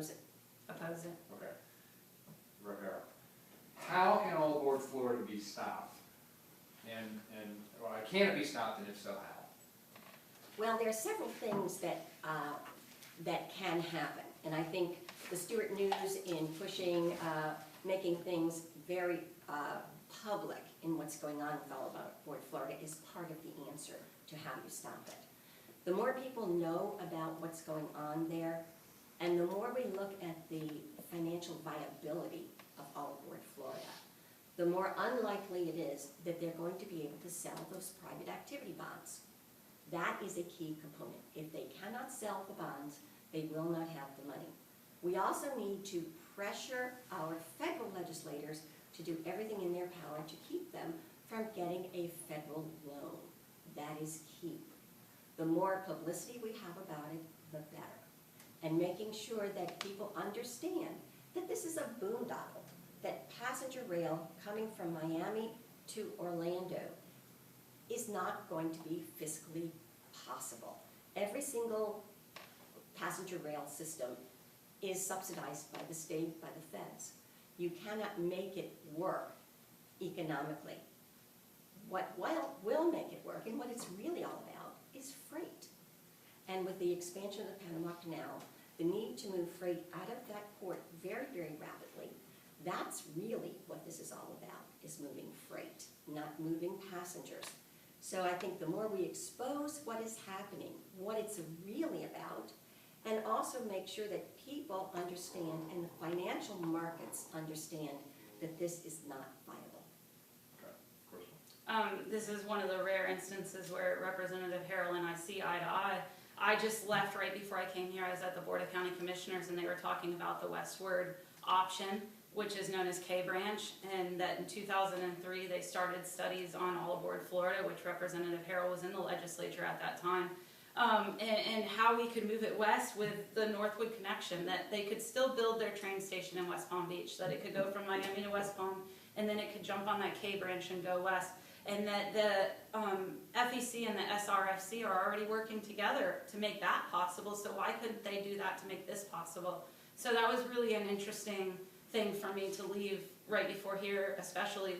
Oppose it. Oppose it. Okay. Rivera. How can all aboard Florida be stopped? Well, can it be stopped, and if so, how? Well, there are several things that can happen, and I think the Stewart News in pushing, making things very public in what's going on with all aboard Florida is part of the answer to how you stop it. The more people know about what's going on there, and the more we look at the financial viability of all aboard Florida, the more unlikely it is that they're going to be able to sell those private activity bonds. That is a key component. If they cannot sell the bonds, they will not have the money. We also need to pressure our federal legislators to do everything in their power to keep them from getting a federal loan. That is key. The more publicity we have about it, the better. And making sure that people understand that this is a boondoggle, that passenger rail coming from Miami to Orlando is not going to be fiscally possible. Every single passenger rail system is subsidized by the state, by the feds. You cannot make it work economically. What will make it work, and what it's really all about, is freight. And with the expansion of the Panama Canal, the need to move freight out of that port very, very rapidly, that's really what this is all about, is moving freight, not moving passengers. So I think the more we expose what is happening, what it's really about, and also make sure that people understand and the financial markets understand that this is not viable. Okay, Crystal. This is one of the rare instances where Representative Harrell and I see eye to eye. I just left right before I came here. I was at the Board of County Commissioners, and they were talking about the westward option, which is known as K-Branch, and that in 2003 they started studies on all aboard Florida, which Representative Harrell was in the legislature at that time, and how we could move it west with the Northwood connection, that they could still build their train station in West Palm Beach, that it could go from Miami to West Palm, and then it could jump on that K-Branch and go west, and that the FEC and the SRFC are already working together to make that possible, so why couldn't they do that to make this possible? So that was really an interesting thing for me to leave right before here, especially,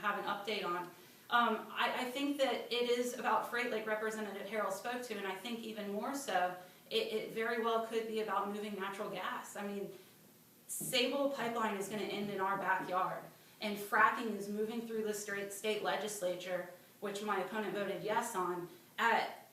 have an update on. I think that it is about freight, like Representative Harrell spoke to, and I think even more so, it very well could be about moving natural gas. I mean, Sable Pipeline is going to end in our backyard, and fracking is moving through the state legislature, which my opponent voted yes on, at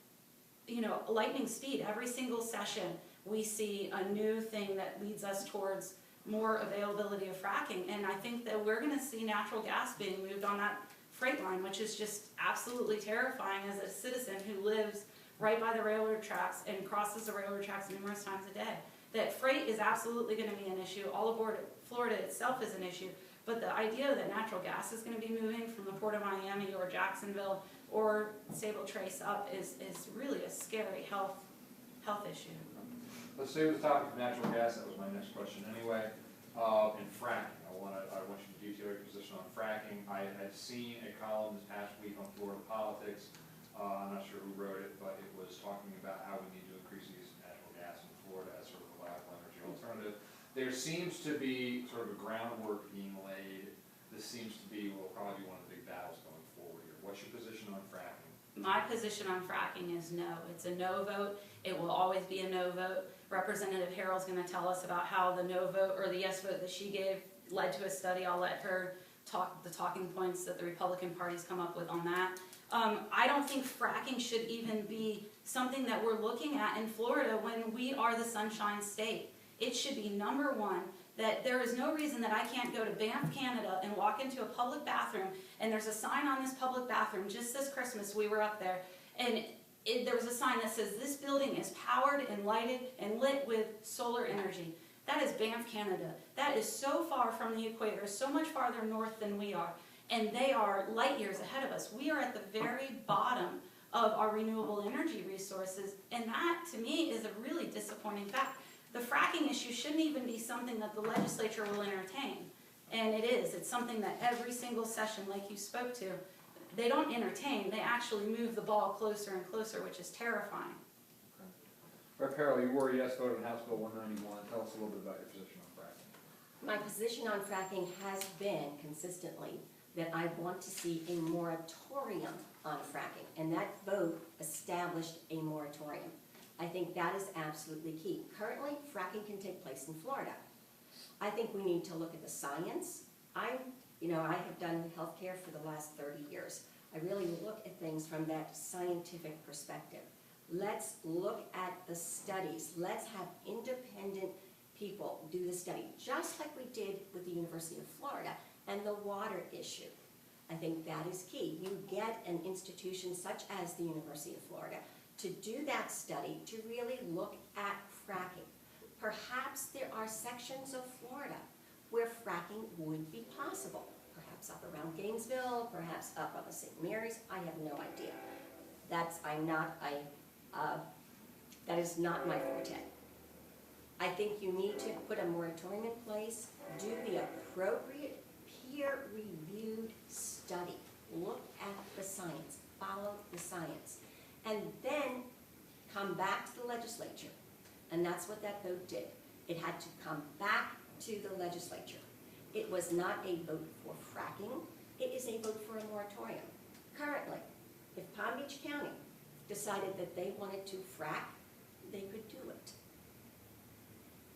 lightning speed. Every single session we see a new thing that leads us towards more availability of fracking, and I think that we're going to see natural gas being moved on that freight line, which is just absolutely terrifying as a citizen who lives right by the railroad tracks and crosses the railroad tracks numerous times a day. That freight is absolutely going to be an issue. All aboard Florida itself is an issue, but the idea that natural gas is going to be moving from the port of Miami or Jacksonville or Sable Trace up is really a scary health issue. Let's stay with the topic of natural gas. That was my next question anyway. And fracking. I want you to detail your position on fracking. I had seen a column this past week on Florida Politics. I'm not sure who wrote it, but it was talking about how we need to increase the use of natural gas in Florida as sort of a viable energy alternative. There seems to be sort of a groundwork being laid. This seems to be what will probably be one of the big battles going forward here. What's your position on fracking? My position on fracking is no. It's a no vote. It will always be a no vote. Representative Harrell's going to tell us about how the no vote or the yes vote that she gave led to a study. I'll let her talk the talking points that the Republican Party's come up with on that. I don't think fracking should even be something that we're looking at in Florida when we are the Sunshine State. It should be number one, that there is no reason that I can't go to Banff, Canada and walk into a public bathroom and there's a sign on this public bathroom. Just this Christmas we were up there, and there was a sign that says this building is powered and lighted and lit with solar energy. That is Banff, Canada. That is so far from the equator, so much farther north than we are, and they are light years ahead of us. We are at the very bottom of our renewable energy resources, and that to me is a really disappointing fact. The fracking issue shouldn't even be something that the legislature will entertain, and it is. It's something that every single session, like you spoke to, they don't entertain, they actually move the ball closer and closer, which is terrifying. Okay. Rep. Harrell, you were a yes vote on House Bill 191. Tell us a little bit about your position on fracking. My position on fracking has been consistently that I want to see a moratorium on fracking, and that vote established a moratorium. I think that is absolutely key. Currently, fracking can take place in Florida. I think we need to look at the science. I have done healthcare for the last 30 years. I really look at things from that scientific perspective. Let's look at the studies. Let's have independent people do the study, just like we did with the University of Florida and the water issue. I think that is key. You get an institution such as the University of Florida to do that study, to really look at fracking. Perhaps there are sections of Florida where fracking would be possible. Perhaps up around Gainesville, perhaps up on the St. Mary's, I have no idea. That is not my forte. I think you need to put a moratorium in place, do the appropriate peer-reviewed study, look at the science, follow the science, and then come back to the legislature. And that's what that vote did. It had to come back to the legislature. It was not a vote for fracking, it is a vote for a moratorium. Currently, if Palm Beach County decided that they wanted to frack, they could do it.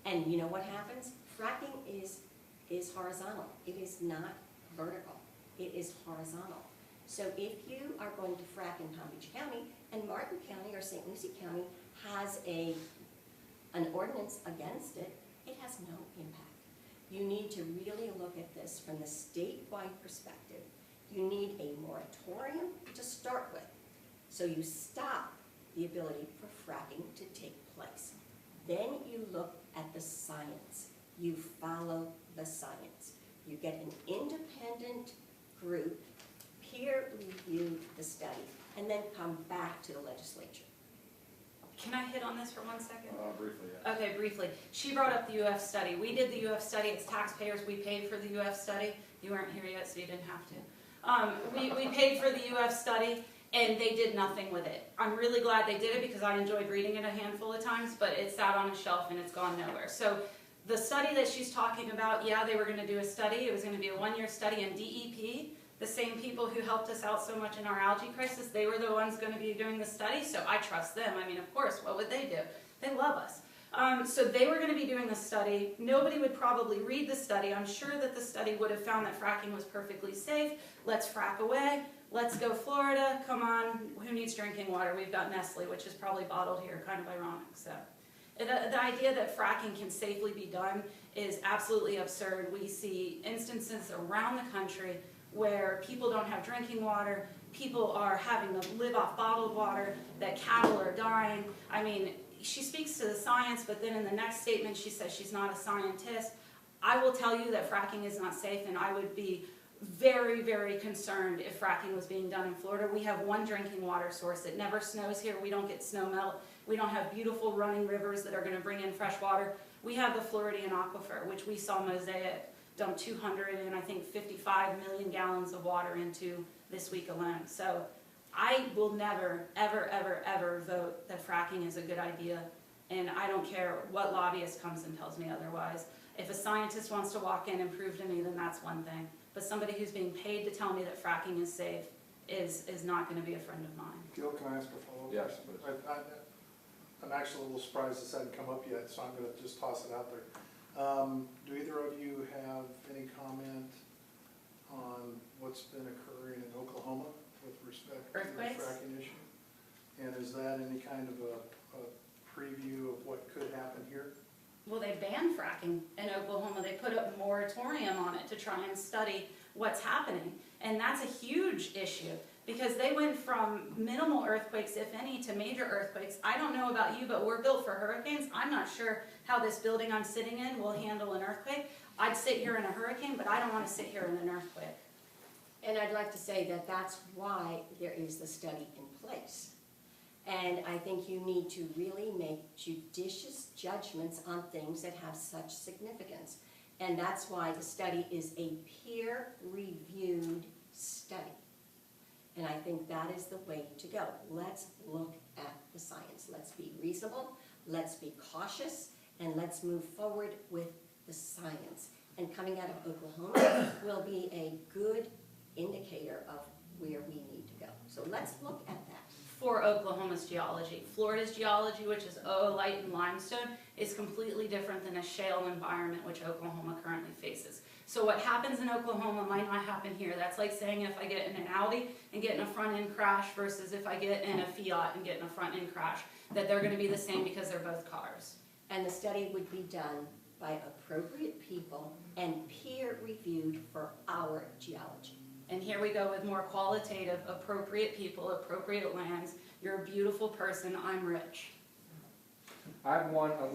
And you know what happens? Fracking is horizontal. It is not vertical. It is horizontal. So if you are going to frack in Palm Beach County and Martin County or St. Lucie County has an ordinance against it, it has no impact. You need to really look at this from the statewide perspective. You need a moratorium to start with. So you stop the ability for fracking to take place. Then you look at the science. You follow the science. You get an independent group, peer review the study, and then come back to the legislature. Can I hit on this for 1 second? Briefly, yeah. Okay, briefly. She brought up the UF study. We did the UF study. It's taxpayers. We paid for the UF study. You weren't here yet, so you didn't have to. We paid for the UF study, and they did nothing with it. I'm really glad they did it because I enjoyed reading it a handful of times, but it sat on a shelf and it's gone nowhere. So the study that she's talking about, yeah, they were going to do a study. It was going to be a 1-year study, and DEP, the same people who helped us out so much in our algae crisis, they were the ones going to be doing the study, so I trust them. I mean, of course, what would they do? They love us. So they were going to be doing the study. Nobody would probably read the study. I'm sure that the study would have found that fracking was perfectly safe. Let's frack away. Let's go Florida. Come on. Who needs drinking water? We've got Nestle, which is probably bottled here. Kind of ironic. So the idea that fracking can safely be done is absolutely absurd. We see instances around the country where people don't have drinking water, people are having to live off bottled water, that cattle are dying. I mean, she speaks to the science, but then in the next statement she says she's not a scientist. I will tell you that fracking is not safe, and I would be very, very concerned if fracking was being done in Florida. We have one drinking water source. It never snows here. We don't get snow melt. We don't have beautiful running rivers that are going to bring in fresh water. We have the Floridian aquifer, which we saw Mosaic dump 255 million gallons of water into this week alone. So I will never, ever, ever, ever vote that fracking is a good idea, and I don't care what lobbyist comes and tells me otherwise. If a scientist wants to walk in and prove to me, then that's one thing. But somebody who's being paid to tell me that fracking is safe is not going to be a friend of mine. Gayle, can I ask a follow-up? Yes, question? I'm actually a little surprised this hadn't come up yet, so I'm going to just toss it out there. Do either of you have any comment on what's been occurring in Oklahoma with respect to the Earthquakes? fracking issue? And is that any kind of a preview of what could happen here? Well, they banned fracking in Oklahoma. They put a moratorium on it to try and study what's happening. And that's a huge issue because they went from minimal earthquakes, if any, to major earthquakes. I don't know about you, but we're built for hurricanes. I'm not sure how this building I'm sitting in will handle an earthquake. I'd sit here in a hurricane, but I don't want to sit here in an earthquake. And I'd like to say that that's why there is the study in place. And I think you need to really make judicious judgments on things that have such significance. And that's why the study is a peer-reviewed study. And I think that is the way to go. Let's look at the science. Let's be reasonable. let's be cautious, and let's move forward with the science. And coming out of Oklahoma will be a good indicator of where we need to go. So let's look at that. For Oklahoma's geology. Florida's geology, which is oolite and limestone, is completely different than a shale environment which Oklahoma currently faces. So what happens in Oklahoma might not happen here. That's like saying if I get in an Audi and get in a front end crash versus if I get in a Fiat and get in a front end crash, that they're going to be the same because they're both cars. And the study would be done by appropriate people and peer-reviewed for our geology. And here we go with more qualitative, appropriate people, appropriate lands. You're a beautiful person, I'm rich. I have one,